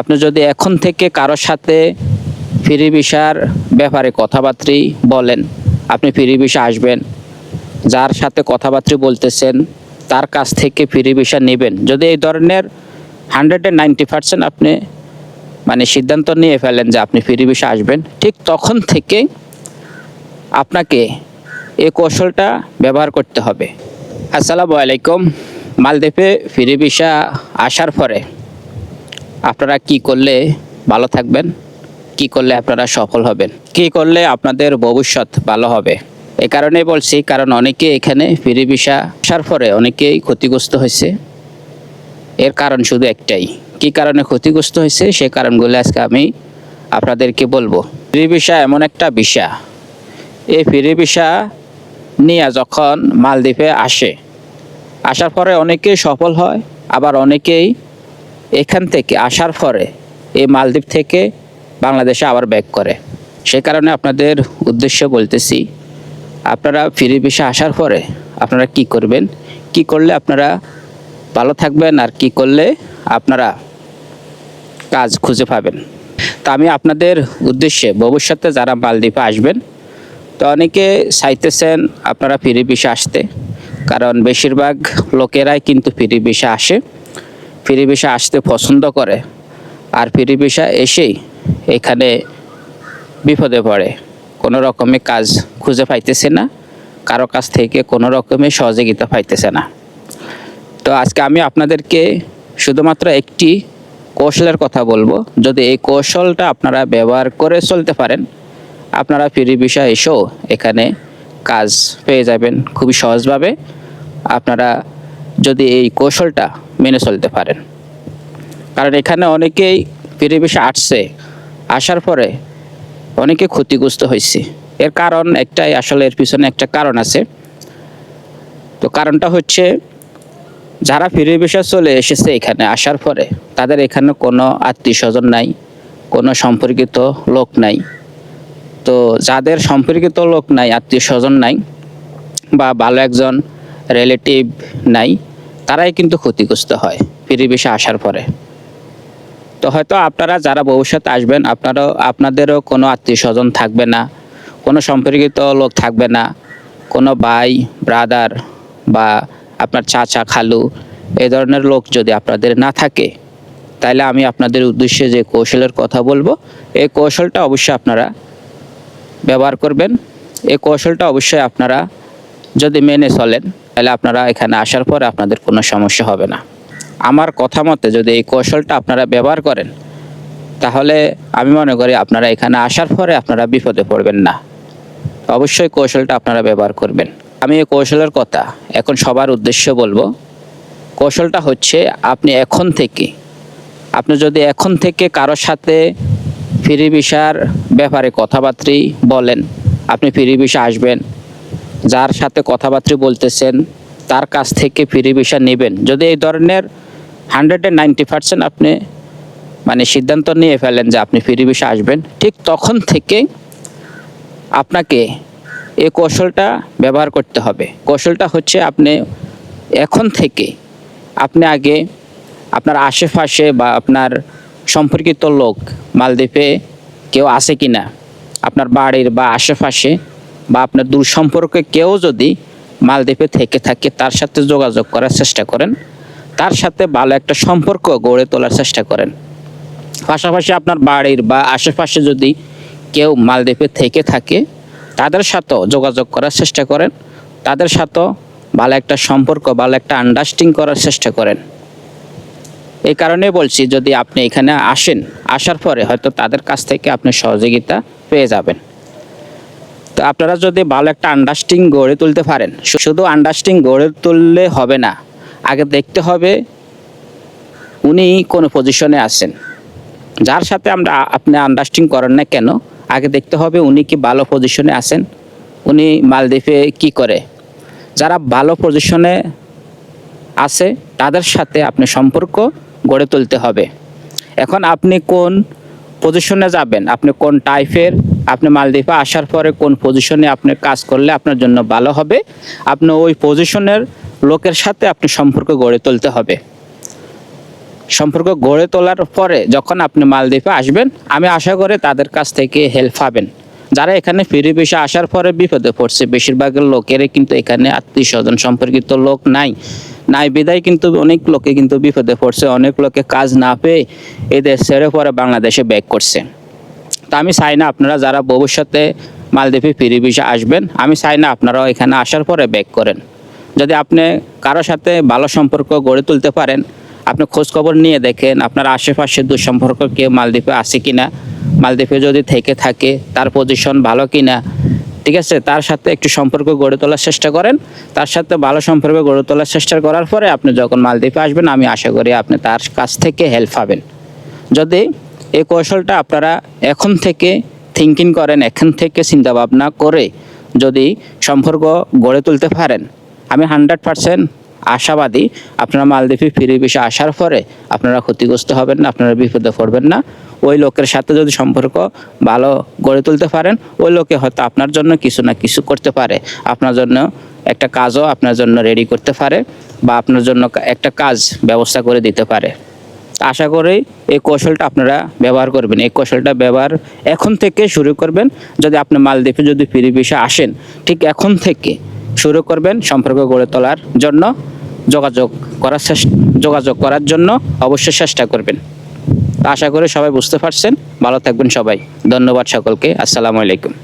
আপনি যদি এখন থেকে কারোর সাথে ফ্রি ভিসার ব্যাপারে কথাবার্তা বলেন, আপনি ফ্রি ভিসা আসবেন, যার সাথে কথাবার্তা বলতেছেন তার কাছ থেকে ফ্রি ভিসা নেবেন, যদি এই ধরনের 190% আপনি সিদ্ধান্ত নিয়ে ফেলেন যে আপনি ফ্রি ভিসা আসবেন, ঠিক তখন থেকে আপনাকে এই কৌশলটা ব্যবহার করতে হবে। আসসালামু আলাইকুম। মালদ্বীপে ফ্রি ভিসা আসার পরে আপনারা কি করলে ভালো থাকবেন, কি করলে আপনারা সফল হবেন, কি করলে আপনাদের ভবিষ্যৎ ভালো হবে, এই কারণেই বলছি, কারণ অনেকে এখানে ফ্রি ভিসা আসার পরে অনেকেই ক্ষতিগ্রস্ত হয়েছে। এর কারণ শুধু একটাই, কি কারণে ক্ষতিগ্রস্ত হয়েছে সে কারণগুলো আজকে আমি আপনাদেরকে বলবো। ফ্রি ভিসা এমন একটা ভিসা, এই ফ্রি ভিসা নিয়ে যখন মালদ্বীপে আসার পরে অনেকেই সফল হয়, আবার অনেকেই এখান থেকে আসার পরে এই মালদ্বীপ থেকে বাংলাদেশে আবার ব্যাক করে। সে কারণে আপনাদের উদ্দেশ্যে বলতেছি, আপনারা ফ্রি ভিসা আসার পরে আপনারা কি করবেন, কি করলে আপনারা ভালো থাকবেন, আর কি করলে আপনারা কাজ খুঁজে পাবেন। তা আমি আপনাদের উদ্দেশ্যে ভবিষ্যতে যারা মালদ্বীপে আসবেন, তো অনেকে চাইতেছেন আপনারা ফ্রি ভিসা আসতে, কারণ বেশিরভাগ লোকেরাই কিন্তু ফ্রি ভিসা আসে, ফ্রি ভিসা আসতে পছন্দ করে, আর ফ্রি ভিসা এসেই এখানে বিপদে পড়ে, কোনো রকমের কাজ খুঁজে পাইতেছে না, কারো কাছ থেকে কোনো রকমের সহযোগিতা পাইতেছে না। তো আজকে আমি আপনাদেরকে শুধুমাত্র একটি কৌশলের কথা বলবো, যদি এই কৌশলটা আপনারা ব্যবহার করে চলতে পারেন, আপনারা ফ্রি ভিসা এসেও এখানে কাজ পেয়ে যাবেন খুবই সহজভাবে, আপনারা যদি এই কৌশলটা মেনে চলতে পারেন। কারণ এখানে অনেকেই ফ্রি ভিসা আসার পরে অনেকে ক্ষতিগ্রস্ত হয়েছে। এর কারণ একটাই, আসলে এর পিছনে একটা কারণ আছে। তো কারণটা হচ্ছে, যারা ফ্রি ভিসা চলে এসেছে এখানে আসার পরে, তাদের এখানে কোনো আত্মীয় স্বজন নাই, কোনো সম্পর্কিত লোক নাই। তো যাদের সম্পর্কিত লোক নাই, আত্মীয় স্বজন নাই, বা ভালো একজন রিলেটিভ নাই, তারাই কিন্তু ক্ষতিগ্রস্ত হয় ফ্রি ভিসা আসার পরে। তো হয়তো আপনারা যারা ভবিষ্যতে আসবেন, আপনাদেরও কোনো আত্মীয় স্বজন থাকবে না, কোনো সম্পর্কিত লোক থাকবে না, কোনো ভাই ব্রাদার বা আপনার চাচা খালু এই ধরনের লোক যদি আপনাদের না থাকে, তাহলে আমি আপনাদের উদ্দেশ্যে যে কৌশলের কথা বলবো, এই কৌশলটা অবশ্যই আপনারা ব্যবহার করবেন। এই কৌশলটা অবশ্যই আপনারা যদি মেনে চলেন, তাহলে আপনারা এখানে আসার পরে আপনাদের কোনো সমস্যা হবে না। আমার কথা মতে যদি এই কৌশলটা আপনারা ব্যবহার করেন, তাহলে আমি মনে করি আপনারা এখানে আসার পরে আপনারা বিপদে পড়বেন না। অবশ্যই কৌশলটা আপনারা ব্যবহার করবেন। আমি এই কৌশলের কথা এখন সবার উদ্দেশ্যে বলবো। কৌশলটা হচ্ছে, আপনি যদি এখন থেকে কারোর সাথে ফ্রি ভিসার ব্যাপারে কথাবার্তা বলেন, আপনি ফ্রি ভিসা আসবেন, যার সাথে কথাবার্তা বলতেছেন তার কাছ থেকে ফ্রি ভিসা নেবেন, যদি এই ধরনের 190% আপনি সিদ্ধান্ত নিয়ে ফেলেন যে আপনি ফ্রি ভিসা আসবেন, ঠিক তখন থেকে আপনাকে এই কৌশলটা ব্যবহার করতে হবে। কৌশলটা হচ্ছে, আপনি এখন থেকে আপনি আগে আপনার আশেপাশে বা আপনার সম্পর্কিত লোক মালদ্বীপে কেউ আছে কি না, আপনার বাড়ির বা আশেপাশে বা আপনার দূর সম্পর্কে কেউ যদি মালদ্বীপে থেকে থাকে, তার সাথে যোগাযোগ করার চেষ্টা করেন, তার সাথে ভালো একটা সম্পর্ক গড়ে তোলার চেষ্টা করেন। পাশাপাশি আপনার বাড়ির বা আশেপাশে যদি কেউ মালদ্বীপে থেকে থাকে, তাদের সাথেও যোগাযোগ করার চেষ্টা করেন, তাদের সাথেও ভালো একটা সম্পর্ক, ভালো একটা আন্ডারস্ট্যান্ডিং করার চেষ্টা করেন। এই কারণে বলছি, যদি আপনি এখানে আসার পরে হয়তো তাদের কাছ থেকে আপনি সহযোগিতা পেয়ে যাবেন। তো আপনারা যদি ভালো একটা আন্ডারস্ট্যান্ডিং গড়ে তুলতে পারেন, শুধু আন্ডারস্ট্যান্ডিং গড়ে তুললে হবে না, আগে দেখতে হবে উনি কোন পজিশনে আছেন। যার সাথে আপনি আন্ডারস্ট্যান্ডিং করেন না কেন, আগে দেখতে হবে উনি কি ভালো পজিশনে আছেন, উনি মালদ্বীপে কি করে। যারা ভালো পজিশনে আছে তাদের সাথে আপনি সম্পর্ক গড়ে তুলতে হবে। এখন আপনি কোন পজিশনে যাবেন, আপনি কোন টাইপের, আপনি মালদ্বীপে আসার পরে কোন পজিশনে আপনি কাজ করলে আপনার জন্য ভালো হবে, আপনি ওই পজিশনের লোকের সাথে আপনি সম্পর্ক গড়ে তুলতে হবে। সম্পর্ক গড়ে তোলার পরে যখন আপনি মালদ্বীপে আসবেন, আমি আশা করি তাদের কাছ থেকে হেল্প পাবেন। যারা এখানে ফিরে ভিসা আসার পরে বিপদে পড়ছে, বেশিরভাগ লোকেরই কিন্তু এখানে আত্মীয় স্বজন সম্পর্কিত লোক নাই বিদায় কিন্তু অনেক লোকে কিন্তু বিপদে পড়ছে, অনেক লোকে কাজ না পেয়ে এই দেশ ছেড়ে পরে বাংলাদেশে ব্যাক করছে। তা আমি চাই না আপনারা যারা ভবিষ্যতে মালদ্বীপে ফিরে ভিসা আসবেন, আমি চাই না আপনারাও এখানে আসার পরে ব্যাক করেন। যদি আপনি কারোর সাথে ভালো সম্পর্ক গড়ে তুলতে পারেন, আপনি খোঁজখবর নিয়ে দেখেন আপনার আশেপাশে দুঃসম্পর্ক কেউ মালদ্বীপে আছে কিনা, মালদ্বীপে যদি থেকে থাকে তার পজিশন ভালো কিনা, ঠিক আছে, তার সাথে একটু সম্পর্ক গড়ে তোলার চেষ্টা করেন। তার সাথে ভালো সম্পর্ক গড়ে তোলার চেষ্টা করার পরে আপনি যখন মালদ্বীপে আসবেন, আমি আশা করি আপনি তার কাছ থেকে হেল্প পাবেন। যদি এই কৌশলটা আপনারা এখন থেকে থিঙ্কিং করেন, এখন থেকে চিন্তা ভাবনা করে যদি সম্পর্ক গড়ে তুলতে পারেন, আমি 100% আশাবাদী আপনারা মালদ্বীপে ফিরে ভিসা আসার পরে আপনারা ক্ষতিগ্রস্ত হবেন না, আপনারা বিপদে পড়বেন না। ওই লোকের সাথে যদি সম্পর্ক ভালো গড়ে তুলতে পারেন, ওই লোকে হয়তো আপনার জন্য কিছু না কিছু করতে পারে, আপনার জন্য একটা কাজও আপনার জন্য রেডি করতে পারে, বা আপনার জন্য একটা কাজ ব্যবস্থা করে দিতে পারে। আশা করি এই কৌশলটা আপনারা ব্যবহার করবেন। এই কৌশলটা ব্যবহার এখন থেকে শুরু করবেন। যদি আপনি মালদ্বীপে যদি ফিরে ভিসা আসেন, ঠিক এখন থেকে শুরু করবেন সম্পর্ক গড়ে তোলার জন্য, যোগাযোগ করার জন্য অবশ্যই চেষ্টা করবেন। আশা করি সবাই বুঝতে পারছেন। ভালো থাকবেন সবাই। ধন্যবাদ সকলকে। আসসালামু আলাইকুম।